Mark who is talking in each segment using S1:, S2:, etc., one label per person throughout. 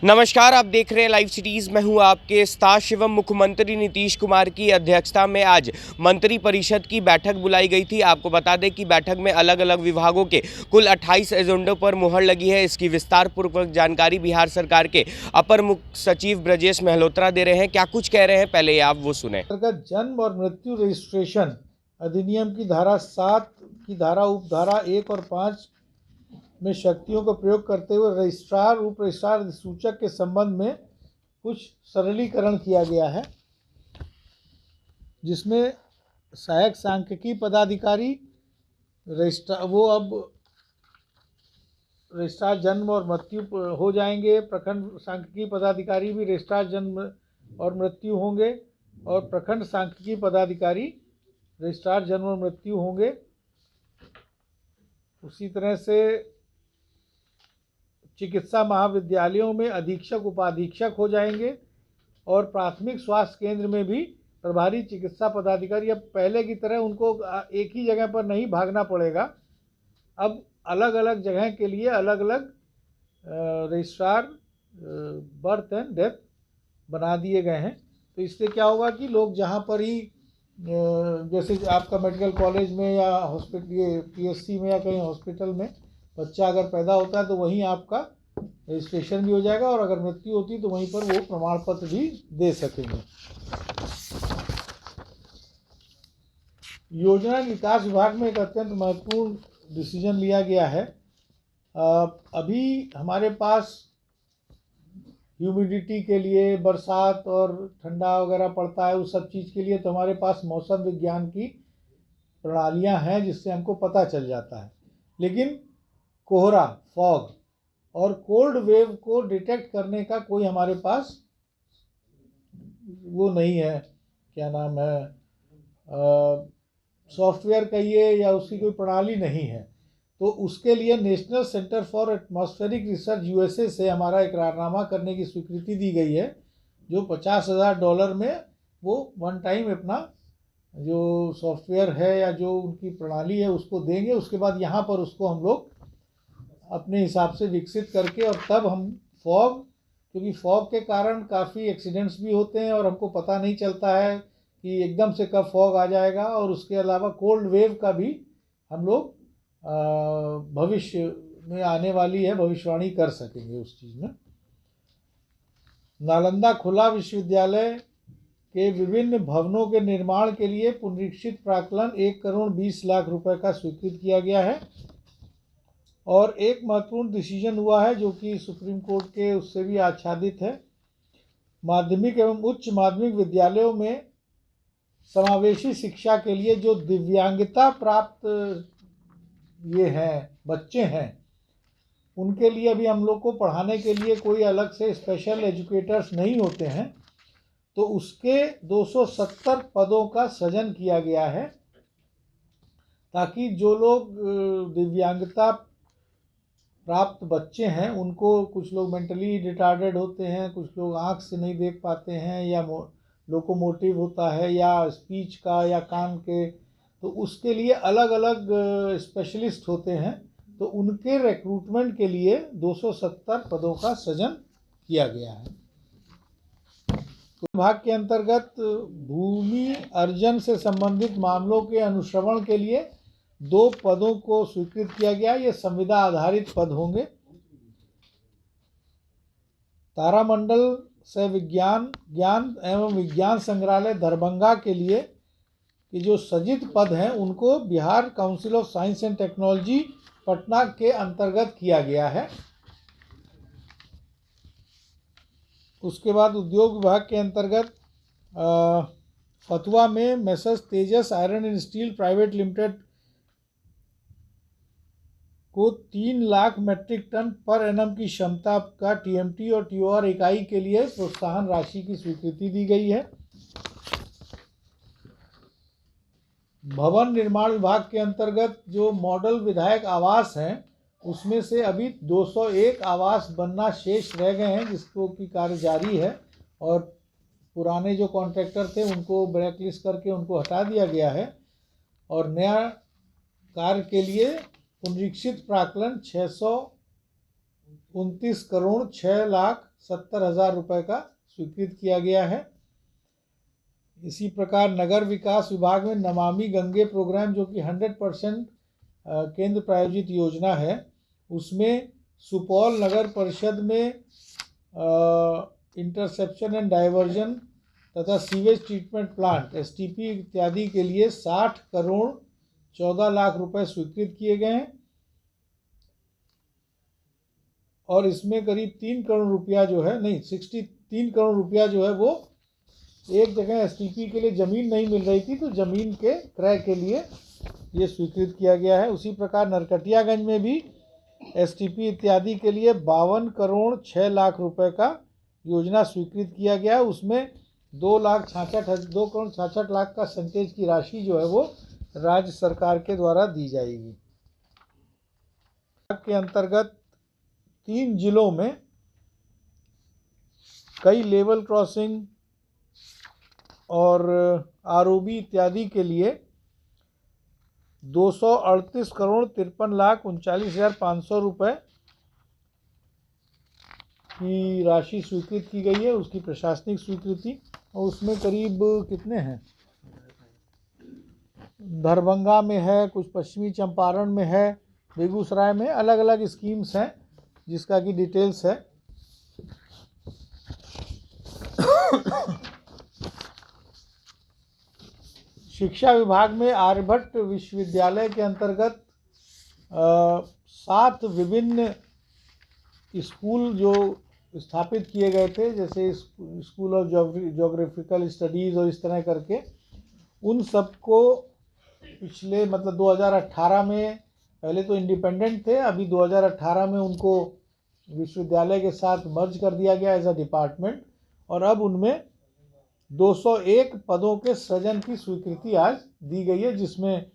S1: नमस्कार, आप देख रहे हैं लाइव सिटीज़। मैं हूं आपके साथ शिवम। मुख्यमंत्री नीतीश कुमार की अध्यक्षता में आज मंत्री परिषद की बैठक बुलाई गई थी। आपको बता दें कि बैठक में अलग अलग विभागों के कुल 28 एजेंडों पर मुहर लगी है। इसकी विस्तार पूर्वक जानकारी बिहार सरकार के अपर मुख्य सचिव ब्रजेश मेहलोत्रा दे रहे हैं। क्या कुछ कह रहे हैं, पहले आप वो सुने।
S2: जन्म और मृत्यु रजिस्ट्रेशन अधिनियम की धारा 7 की धारा उपधारा 1 और 5 में शक्तियों का प्रयोग करते हुए रजिस्ट्रार उप रजिस्ट्रार अधिसूचक के संबंध में कुछ सरलीकरण किया गया है, जिसमें सहायक सांख्यिकी पदाधिकारी रजिस्ट्रार अब रजिस्ट्रार जन्म और मृत्यु हो जाएंगे। प्रखंड सांख्यिकी पदाधिकारी भी रजिस्ट्रार जन्म और मृत्यु होंगे और प्रखंड सांख्यिकी पदाधिकारी रजिस्ट्रार जन्म और मृत्यु होंगे। उसी तरह से चिकित्सा महाविद्यालयों में अधीक्षक उपाधीक्षक हो जाएंगे और प्राथमिक स्वास्थ्य केंद्र में भी प्रभारी चिकित्सा पदाधिकारी। अब पहले की तरह उनको एक ही जगह पर नहीं भागना पड़ेगा। अब अलग अलग जगह के लिए अलग अलग रजिस्ट्रार बर्थ एंड डेथ बना दिए गए हैं। तो इससे क्या होगा कि लोग जहाँ पर ही जैसे आपका मेडिकल कॉलेज में या हॉस्पिटल, ये पीएससी में या कहीं हॉस्पिटल में बच्चा अगर पैदा होता है तो वहीं आपका रजिस्ट्रेशन भी हो जाएगा और अगर मृत्यु होती है तो वहीं पर वो प्रमाण पत्र भी दे सकेंगे। योजना विकास विभाग में एक अत्यंत महत्वपूर्ण डिसीजन लिया गया है। अभी हमारे पास ह्यूमिडिटी के लिए, बरसात और ठंडा वगैरह पड़ता है, उस सब चीज़ के लिए तो हमारे पास मौसम विज्ञान की प्रणालियां हैं जिससे हमको पता चल जाता है। लेकिन कोहरा, फॉग और कोल्ड वेव को डिटेक्ट करने का कोई हमारे पास वो नहीं है, क्या नाम है, सॉफ्टवेयर कहिए या उसकी कोई प्रणाली नहीं है। तो उसके लिए national centre for atmospheric research USA से हमारा इकरारनामा करने की स्वीकृति दी गई है, जो $50,000 में वो वन टाइम अपना जो सॉफ्टवेयर है या जो उनकी प्रणाली है उसको देंगे। उसके बाद यहाँ पर उसको हम लोग अपने हिसाब से विकसित करके और तब हम फॉग, क्योंकि फॉग के कारण काफ़ी एक्सीडेंट्स भी होते हैं और हमको पता नहीं चलता है कि एकदम से कब फॉग आ जाएगा। और उसके अलावा कोल्ड वेव का भी हम लोग भविष्य में आने वाली है भविष्यवाणी कर सकेंगे उस चीज़ में। नालंदा खुला विश्वविद्यालय के विभिन्न भवनों के निर्माण के लिए पुनरीक्षित प्राक्कलन 1,20,00,000 रुपए का स्वीकृत किया गया है। और एक महत्वपूर्ण डिसीजन हुआ है जो कि सुप्रीम कोर्ट के उससे भी आच्छादित है। माध्यमिक एवं उच्च माध्यमिक विद्यालयों में समावेशी शिक्षा के लिए जो दिव्यांगता प्राप्त ये हैं बच्चे हैं, उनके लिए अभी हम लोग को पढ़ाने के लिए कोई अलग से स्पेशल एजुकेटर्स नहीं होते हैं, तो उसके 270 पदों का सृजन किया गया है ताकि जो लोग दिव्यांगता प्राप्त बच्चे हैं, उनको, कुछ लोग मेंटली रिटार्डेड होते हैं, कुछ लोग आँख से नहीं देख पाते हैं या लोकोमोटिव होता है या स्पीच का या कान के, तो उसके लिए अलग अलग स्पेशलिस्ट होते हैं। तो उनके रिक्रूटमेंट के लिए 270 पदों का सृजन किया गया है। विभाग के अंतर्गत भूमि अर्जन से संबंधित मामलों के अनुश्रवण के लिए 2 पदों को स्वीकृत किया गया। ये संविदा आधारित पद होंगे। तारामंडल से ज्ञान एवं विज्ञान संग्रहालय दरभंगा के लिए कि जो सृजित पद हैं उनको Bihar council of science and technology Patna के अंतर्गत किया गया है। उसके बाद उद्योग विभाग के अंतर्गत फतुआ में messrs Tejas iron and steel private limited को 3 lakh metric ton per annum की क्षमता का टीएमटी और टीओआर इकाई के लिए प्रोत्साहन राशि की स्वीकृति दी गई है। भवन निर्माण विभाग के अंतर्गत जो मॉडल विधायक आवास हैं उसमें से अभी 201 आवास बनना शेष रह गए हैं, जिसको की कार्य जारी है और पुराने जो कॉन्ट्रैक्टर थे उनको ब्लैकलिस्ट करके उनको हटा दिया गया है और नया कार्य के लिए पुनरीक्षित प्राक्कलन 29,06,70,000 रुपये का स्वीकृत किया गया है। इसी प्रकार नगर विकास विभाग में नमामि गंगे प्रोग्राम, जो कि 100% केंद्र प्रायोजित योजना है, उसमें सुपौल नगर परिषद में इंटरसेप्शन एंड डाइवर्जन तथा सीवेज ट्रीटमेंट प्लांट STP इत्यादि के लिए 60,14,00,000 रुपये स्वीकृत किए गए हैं। और इसमें करीब 3 करोड़ रुपया जो है, नहीं 63 करोड़ रुपया जो है वो एक जगह STP के लिए ज़मीन नहीं मिल रही थी, तो ज़मीन के क्रय के लिए ये स्वीकृत किया गया है। उसी प्रकार नरकटियागंज में भी STP इत्यादि के लिए 52,06,00,000 रुपये का योजना स्वीकृत किया गया है। उसमें 2,66,00,000 का संचेज की राशि जो है वो राज्य सरकार के द्वारा दी जाएगी। के अंतर्गत 3 जिलों में कई लेवल क्रॉसिंग और ROB इत्यादि के लिए 238,53,39,500 रुपये की राशि स्वीकृत की गई है, उसकी प्रशासनिक स्वीकृति। और उसमें करीब कितने हैं, दरभंगा में है, कुछ पश्चिमी चंपारण में है, बेगूसराय में, अलग अलग स्कीम्स हैं जिसका कि डिटेल्स है। शिक्षा विभाग में आर्यभट्ट विश्वविद्यालय के अंतर्गत 7 विभिन्न स्कूल जो स्थापित किए गए थे, जैसे स्कूल ऑफ ज्योग्राफिकल स्टडीज़ और इस तरह करके, उन सबको पिछले 2018 में, पहले तो इंडिपेंडेंट थे, अभी 2018 में उनको विश्वविद्यालय के साथ मर्ज कर दिया गया एज अ डिपार्टमेंट। और अब उनमें 201 पदों के सृजन की स्वीकृति आज दी गई है, जिसमें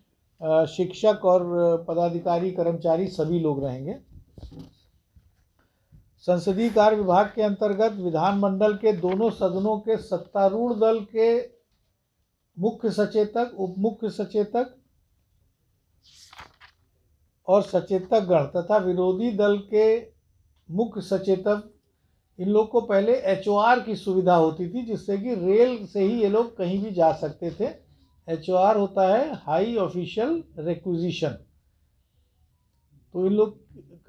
S2: शिक्षक और पदाधिकारी कर्मचारी सभी लोग रहेंगे। संसदीय कार्य विभाग के अंतर्गत विधानमंडल के दोनों सदनों के सत्तारूढ़ दल के मुख्य सचेतक, उप मुख्य सचेतक और सचेतक गण तथा विरोधी दल के मुख्य सचेतक, इन लोग को पहले HOR की सुविधा होती थी, जिससे कि रेल से ही ये लोग कहीं भी जा सकते थे। HOR होता है हाई ऑफिशियल रिक्विजिशन। तो इन लोग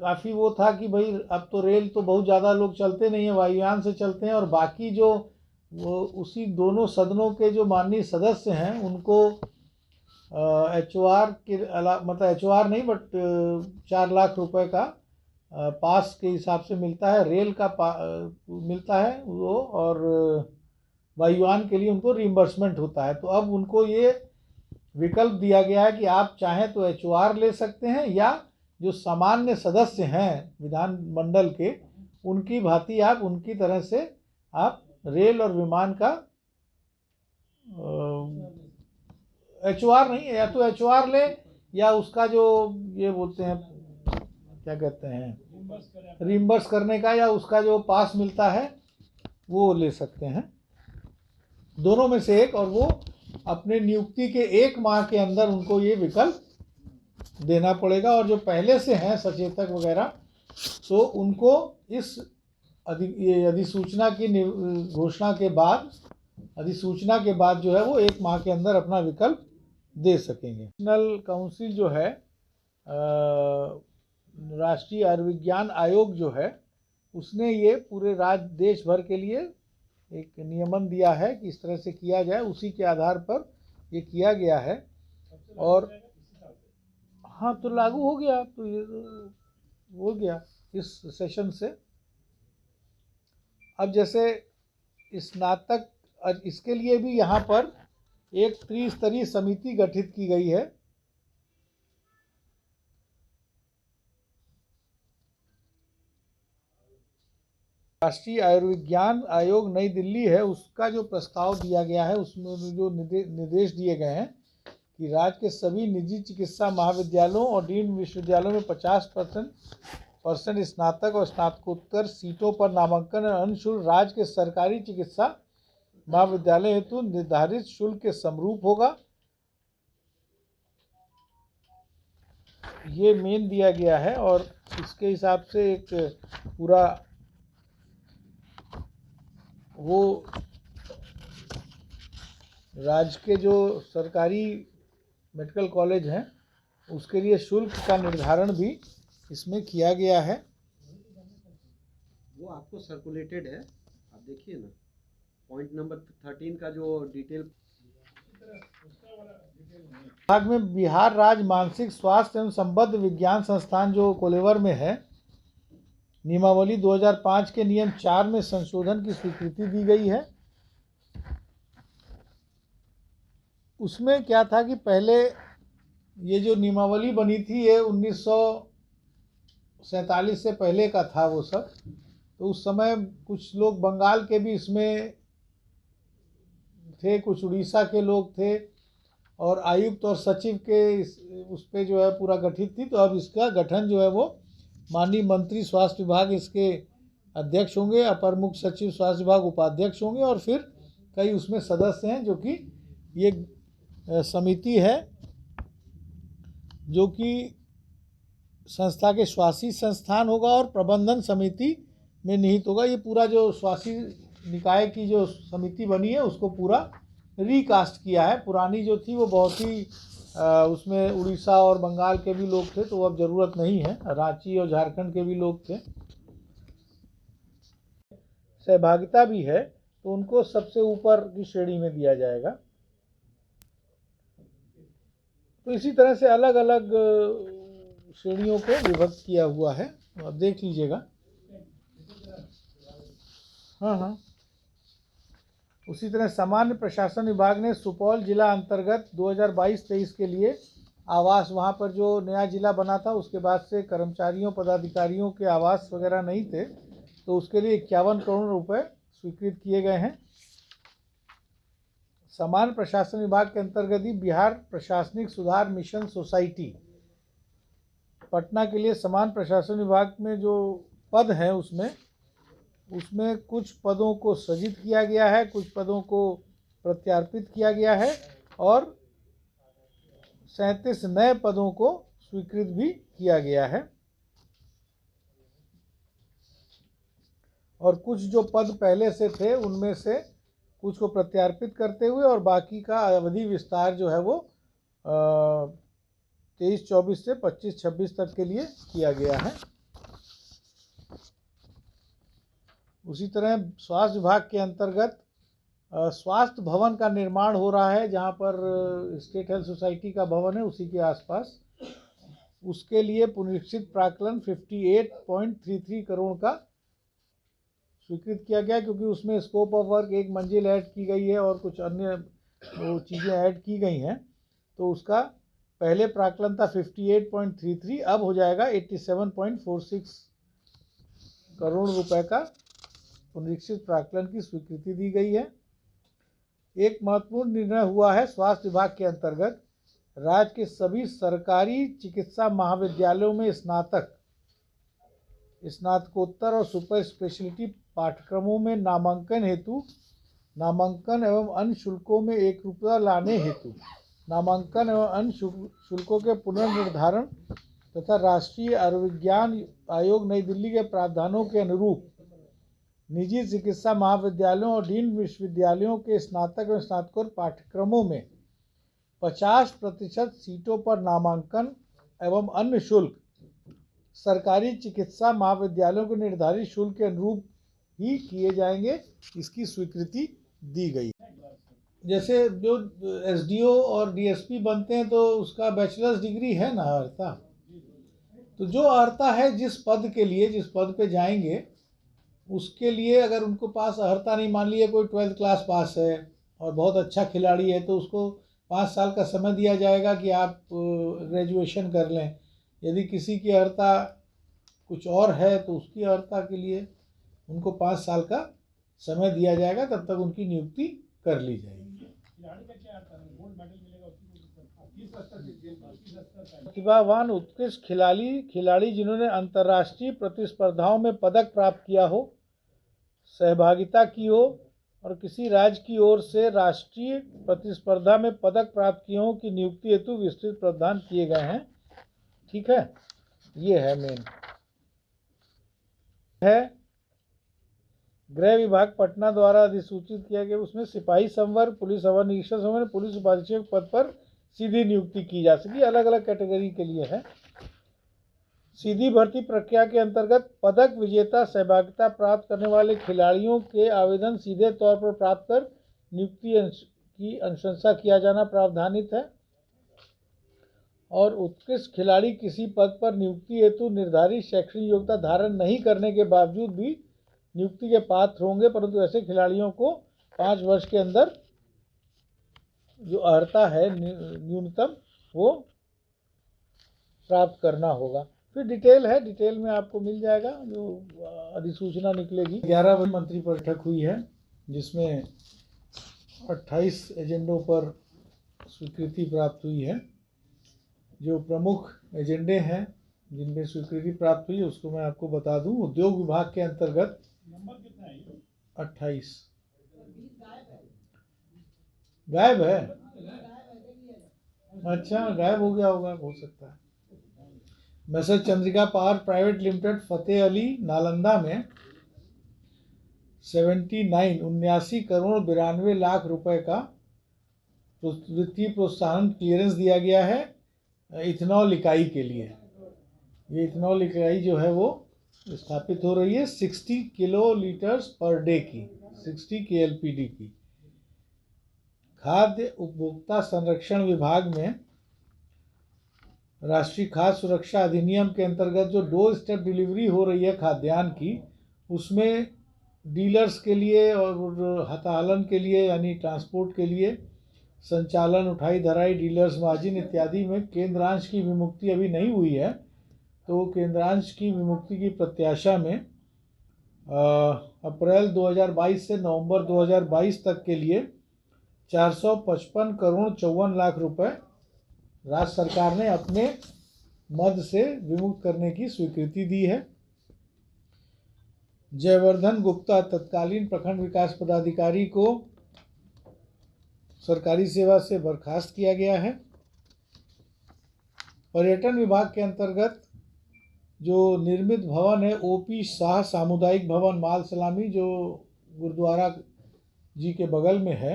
S2: काफ़ी वो था कि भाई अब तो रेल तो बहुत ज़्यादा लोग चलते नहीं हैं, वायुयान से चलते हैं। और बाकी जो वो उसी दोनों सदनों के जो माननीय सदस्य हैं, उनको HOR के अलावा, HOR नहीं, बट 4 लाख रुपए का पास के हिसाब से मिलता है, रेल का मिलता है वो, और वायुयान के लिए उनको रिम्बर्समेंट होता है। तो अब उनको ये विकल्प दिया गया है कि आप चाहें तो HOR ले सकते हैं, या जो सामान्य सदस्य हैं विधानमंडल के, उनकी भांति आप उनकी तरह से आप रेल और विमान का HOR नहीं है, या तो HOR ले, या उसका जो ये बोलते हैं क्या कहते हैं, रिम्बर्स करने का, या उसका जो पास मिलता है वो ले सकते हैं, दोनों में से एक। और वो अपने नियुक्ति के 1 माह के अंदर उनको ये विकल्प देना पड़ेगा। और जो पहले से हैं सचेतक वगैरह, तो उनको इस अधिसूचना की घोषणा के बाद, अधिसूचना के बाद जो है वो 1 माह के अंदर अपना विकल्प दे सकेंगे। नेशनल काउंसिल जो है, राष्ट्रीय आयुर्विज्ञान आयोग जो है, उसने ये पूरे देश भर के लिए एक नियमन दिया है कि इस तरह से किया जाए, उसी के आधार पर ये किया गया है। और हाँ, तो लागू हो गया, तो ये हो गया इस सेशन से। अब जैसे स्नातक, इसके लिए भी यहाँ पर एक त्रिस्तरीय समिति गठित की गई है। राष्ट्रीय आयुर्विज्ञान आयोग नई दिल्ली है, उसका जो प्रस्ताव दिया गया है, उसमें जो निर्देश दिए गए हैं कि राज्य के सभी निजी चिकित्सा महाविद्यालयों और डीम्ड विश्वविद्यालयों में 50% स्नातक और स्नातकोत्तर सीटों पर नामांकन और अनुशुल्क राज्य के सरकारी चिकित्सा महाविद्यालय हेतु निर्धारित शुल्क के समरूप होगा। ये मेन दिया गया है। और इसके हिसाब से एक पूरा वो राज्य के जो सरकारी मेडिकल कॉलेज हैं उसके लिए शुल्क का निर्धारण भी इसमें किया गया है।
S3: वो आपको सर्कुलेटेड है, आप देखिए ना, पॉइंट नंबर 13 का जो डिटेल
S2: भाग में बिहार राज्य मानसिक स्वास्थ्य एवं संबद्ध विज्ञान संस्थान जो कोलेवर में है, नियमावली 2005 के नियम 4 में संशोधन की स्वीकृति दी गई है। उसमें क्या था कि पहले ये जो नियमावली बनी थी ये 1947 से पहले का था वो सब। तो उस समय कुछ लोग बंगाल के भी इसमें थे, कुछ उड़ीसा के लोग थे और आयुक्त और सचिव के उस पर जो है पूरा गठित थी। तो अब इसका गठन जो है वो माननीय मंत्री स्वास्थ्य विभाग इसके अध्यक्ष होंगे, अपर मुख्य सचिव स्वास्थ्य विभाग उपाध्यक्ष होंगे और फिर कई उसमें सदस्य हैं जो कि ये समिति है जो कि संस्था के स्वासी संस्थान होगा और प्रबंधन समिति में निहित होगा। ये पूरा जो स्वासी निकाय की जो समिति बनी है उसको पूरा रिकास्ट किया है। पुरानी जो थी वो बहुत ही उसमें उड़ीसा और बंगाल के भी लोग थे, तो अब ज़रूरत नहीं है। रांची और झारखंड के भी लोग थे। सहभागिता भी है तो उनको सबसे ऊपर की श्रेणी में दिया जाएगा। तो इसी तरह से अलग अलग श्रेणियों को विभक्त किया हुआ है, आप देख लीजिएगा। हाँ, उसी तरह सामान्य प्रशासन विभाग ने सुपौल जिला अंतर्गत 2022-23 के लिए आवास, वहाँ पर जो नया जिला बना था उसके बाद से कर्मचारियों पदाधिकारियों के आवास वगैरह नहीं थे, तो उसके लिए 51 करोड़ रुपए स्वीकृत किए गए हैं। सामान्य प्रशासन विभाग के अंतर्गत ही बिहार प्रशासनिक सुधार मिशन सोसाइटी पटना के लिए सामान्य प्रशासन विभाग में जो पद हैं उसमें कुछ पदों को सृजित किया गया है, कुछ पदों को प्रत्यार्पित किया गया है और 37 नए पदों को स्वीकृत भी किया गया है। और कुछ जो पद पहले से थे उनमें से कुछ को प्रत्यार्पित करते हुए और बाकी का अवधि विस्तार जो है वो 23-24 से 25-26 तक के लिए किया गया है। उसी तरह स्वास्थ्य विभाग के अंतर्गत स्वास्थ्य भवन का निर्माण हो रहा है, जहाँ पर स्टेट हेल्थ सोसाइटी का भवन है उसी के आसपास। उसके लिए पुनरीक्षित प्राक्कलन 58.33 करोड़ का स्वीकृत किया गया, क्योंकि उसमें स्कोप ऑफ वर्क एक मंजिल ऐड की गई है और कुछ अन्य चीज़ें ऐड की गई हैं। तो उसका पहले प्राक्कलन था 58.33, अब हो जाएगा 87.46 करोड़ रुपए का पुनरीक्षित प्राक्कलन की स्वीकृति दी गई है। एक महत्वपूर्ण निर्णय हुआ है स्वास्थ्य विभाग के अंतर्गत राज्य के सभी सरकारी चिकित्सा महाविद्यालयों में स्नातक, स्नातकोत्तर और सुपर स्पेशलिटी पाठ्यक्रमों में नामांकन हेतु नामांकन एवं अन्य शुल्कों में एकरूपता लाने हेतु नामांकन एवं अन्य शुल्कों के पुनर्निर्धारण तथा राष्ट्रीय आयुर्विज्ञान आयोग नई दिल्ली के प्रावधानों के अनुरूप निजी चिकित्सा महाविद्यालयों और डीम्ड विश्वविद्यालयों के स्नातक एवं स्नातकोत्तर पाठ्यक्रमों में 50% सीटों पर नामांकन एवं अन्य शुल्क सरकारी चिकित्सा महाविद्यालयों के निर्धारित शुल्क के अनुरूप ही किए जाएंगे, इसकी स्वीकृति दी गई। जैसे जो एसडीओ और डीएसपी बनते हैं तो उसका बैचलर्स डिग्री है ना अर्हता, तो जो अर्हता है जिस पद के लिए, जिस पद पे जाएंगे उसके लिए अगर उनको पास अर्हता नहीं, मान लीजिए कोई 12th क्लास पास है और बहुत अच्छा खिलाड़ी है, तो उसको 5 साल का समय दिया जाएगा कि आप ग्रेजुएशन कर लें। यदि किसी की अर्हता कुछ और है तो उसकी अर्हता के लिए उनको 5 साल का समय दिया जाएगा, तब तक उनकी नियुक्ति कर ली जाएगी। प्रतिभावान उत्कृष्ट खिलाड़ी जिन्होंने अंतर्राष्ट्रीय प्रतिस्पर्धाओं में पदक प्राप्त किया हो, सहभागिता की हो और किसी राज्य की ओर से राष्ट्रीय प्रतिस्पर्धा में पदक प्राप्त किए हों की नियुक्ति हेतु विस्तृत प्रावधान किए गए हैं। ठीक है, ये है मेन। है गृह विभाग पटना द्वारा अधिसूचित किया गया, उसमें सिपाही संवर्ग, पुलिस अवर निरीक्षक संवर्ग, पुलिस उपाधीक्षक पद पर सीधी नियुक्ति की जा सकी। अलग अलग कैटेगरी के लिए है। सीधी भर्ती प्रक्रिया के अंतर्गत पदक विजेता सहभागिता प्राप्त करने वाले खिलाड़ियों के आवेदन सीधे तौर पर प्राप्त कर नियुक्ति की अनुशंसा किया जाना प्रावधानित है। और उत्कृष्ट खिलाड़ी किसी पद पर नियुक्ति हेतु निर्धारित शैक्षणिक योग्यता धारण नहीं करने के बावजूद भी नियुक्ति के पात्र होंगे, परंतु ऐसे खिलाड़ियों को 5 वर्ष के अंदर जो अर्हता है न्यूनतम वो प्राप्त करना होगा। फिर डिटेल है, डिटेल में आपको मिल जाएगा जो अधिसूचना निकलेगी। 11 बजे मंत्री बैठक हुई है जिसमें 28 एजेंडों पर स्वीकृति प्राप्त हुई है। जो प्रमुख एजेंडे हैं जिनमें स्वीकृति प्राप्त हुई है उसको मैं आपको बता दूं। उद्योग विभाग के अंतर्गत 28 गायब है। अच्छा, गायब हो गया होगा, हो सकता है। मैसर Chandrika power private limited Fateh Ali Nalanda में 79 करोड़ 92 लाख रुपए का वित्तीय प्रोत्साहन क्लियरेंस दिया गया है इथेनॉल इकाई के लिए। ये इथेनॉल इकाई जो है वो स्थापित हो रही है 60 किलो लीटर्स पर डे की, 60 KLPD की। खाद्य उपभोक्ता संरक्षण विभाग में राष्ट्रीय खाद्य सुरक्षा अधिनियम के अंतर्गत जो डोर स्टेप डिलीवरी हो रही है खाद्यान्न की, उसमें डीलर्स के लिए और हताहलन के लिए यानी ट्रांसपोर्ट के लिए संचालन, उठाई धराई, डीलर्स मार्जिन इत्यादि में केंद्रांश की विमुक्ति अभी नहीं हुई है। तो केंद्रांश की विमुक्ति की प्रत्याशा में अप्रैल 2022 से नवंबर 2022 तक के लिए 455 करोड़ 54 लाख रुपए राज्य सरकार ने अपने मद से विमुक्त करने की स्वीकृति दी है। जयवर्धन गुप्ता तत्कालीन प्रखंड विकास पदाधिकारी को सरकारी सेवा से बर्खास्त किया गया है। पर्यटन विभाग के अंतर्गत जो निर्मित भवन है OP शाह सामुदायिक भवन माल सलामी जो गुरुद्वारा जी के बगल में है,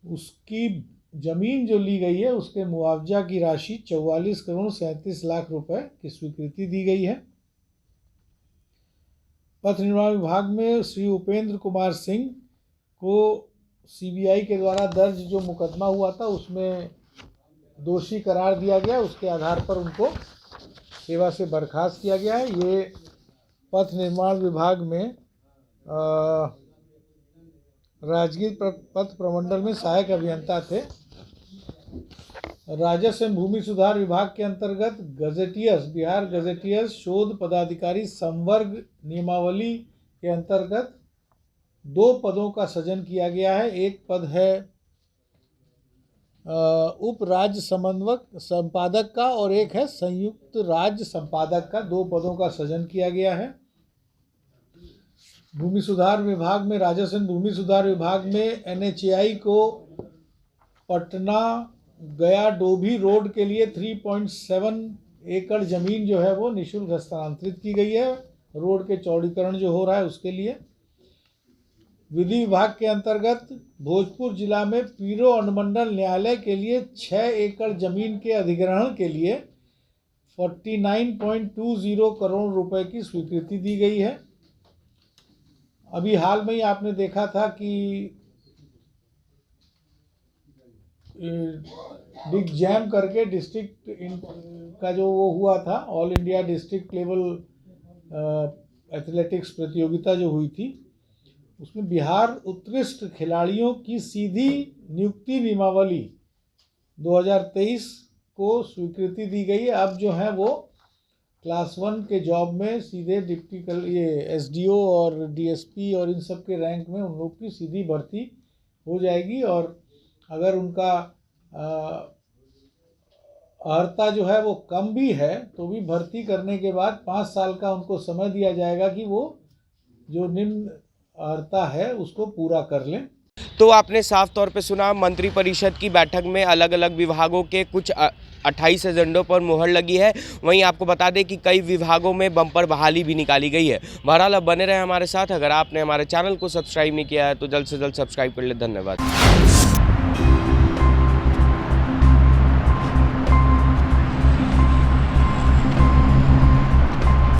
S2: उसकी जमीन जो ली गई है उसके मुआवजा की राशि 44 करोड़ 37 लाख रुपए की स्वीकृति दी गई है। पथ निर्माण विभाग में श्री उपेंद्र कुमार सिंह को CBI के द्वारा दर्ज जो मुकदमा हुआ था उसमें दोषी करार दिया गया, उसके आधार पर उनको सेवा से बर्खास्त किया गया है। ये पथ निर्माण विभाग में राजगीर पथ प्रमंडल में सहायक अभियंता थे। राजस्व एवं भूमि सुधार विभाग के अंतर्गत गजेटियर्स बिहार गजेटियर्स शोध पदाधिकारी संवर्ग नियमावली के अंतर्गत 2 पदों का सृजन किया गया है। एक पद है उप राज्य समन्वयक संपादक का और एक है संयुक्त राज्य संपादक का। 2 पदों का सृजन किया गया है। भूमि सुधार विभाग में राजस्व एवं भूमि सुधार विभाग में NHAI को पटना गया डोभी रोड के लिए 3.7 एकड़ जमीन जो है वो निःशुल्क हस्तांतरित की गई है, रोड के चौड़ीकरण जो हो रहा है उसके लिए। विधि विभाग के अंतर्गत भोजपुर जिला में पीरो अनुमंडल न्यायालय के लिए 6 एकड़ जमीन के अधिग्रहण के लिए 49.20 करोड़ रुपए की स्वीकृति दी गई है। अभी हाल में ही आपने देखा था कि बिग जैम करके डिस्ट्रिक्ट का जो वो हुआ था, all India district level athletics प्रतियोगिता जो हुई थी, उसमें बिहार उत्कृष्ट खिलाड़ियों की सीधी नियुक्ति नियमावली 2023 को स्वीकृति दी गई है। अब जो है वो क्लास 1 के जॉब में सीधे डिप्टी ये SDO और DSP और इन सब के रैंक में उन लोग की सीधी भर्ती हो जाएगी। और अगर उनका अर्हता जो है वो कम भी है तो भी भर्ती करने के बाद 5 साल का उनको समय दिया जाएगा कि वो जो निम्न अर्हता है उसको पूरा कर लें।
S1: तो आपने साफ तौर पे सुना, मंत्रिपरिषद की बैठक में अलग अलग विभागों के कुछ 28 एजेंडों पर मुहर लगी है। वहीं आपको बता दें कि कई विभागों में बम्पर बहाली भी निकाली गई है। बहरहाल अब बने रहे हमारे साथ। अगर आपने हमारे चैनल को सब्सक्राइब नहीं किया है तो जल्द से जल्द सब्सक्राइब कर ले। धन्यवाद।